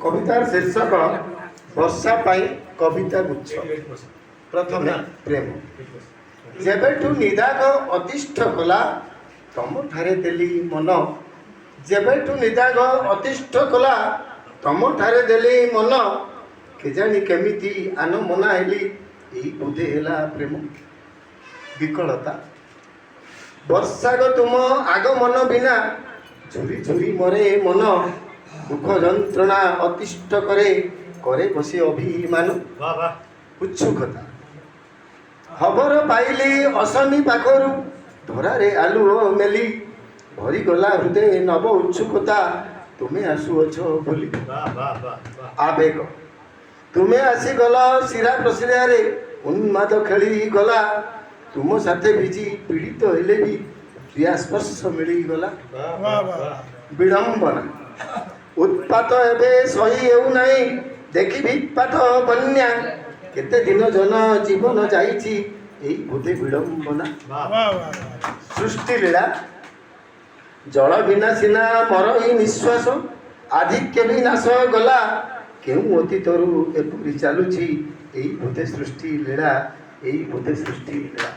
कवितार शीर्षक वर्षा पाई कविता गुच्छ। प्रथमे प्रेम जेबेठू निदाग अतिष्ठ कला तम ठारे देली मन। जेबेठू निदाग अतिष्ठ कला तम ठारे देली मन। केजानी केमिति आन मना हेली एई बोधे हेला प्रेम। विकलता वर्षाग तुम आगमन बिना झुरी झुरी मरे मन। दुख जंत्रणा अतिष्ठ करे करे बसे अभिमान। उच्छुकता खबर पाइली असनी पाखरु धरारे आलुओ मेली। भरी गला हृदय नव उच्छुकता तुमे आसुअछ बोली। आवेग तुमे आसी गला शिरा प्रशिरारे उन्माद खेली गला। तुम साथे भिजी पीड़ित हेले भी प्रिया स्पर्श मिली गला। विडंबना उत्पात एबे सही हेउ नाही देखि विपात बन्या। केते दिन जन जीवन जाइछि एई बोधे विडंबना। सृष्टि लीला जल बिना सिना मरई निश्वास आधिक्य विनाश गला। केउ अतीतरु एपुरी चालुछि एई बोधे सृष्टि लीला। एई बोधे सृष्टि लीला।